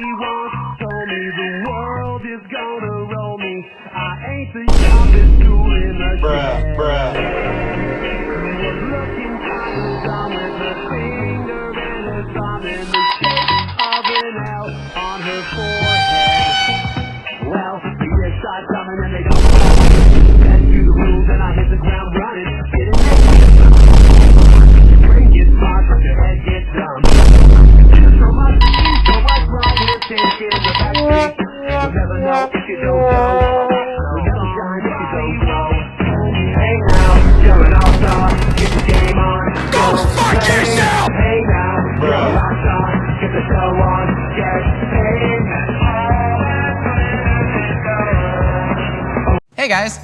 once told me the world is gonna roll me. I ain't the sharpest tool in the shed. He was looking kind of dumb with a finger and a thumb in the shape of an L on her forehead. Well, the years start coming and they don't stop. That's to the rules and I hit the ground running. Didn't make it. Brain gets smart but your head gets dumb. There's so much to see, so much wrong with thinking the backstreet. You'll never know if you don't know. You'll never shine if you don't know. Hey now, you're an all-star. Get the game on. Go fuck yourself! Hey now, you're a rock star. Get the show on. Get paid. Hey guys.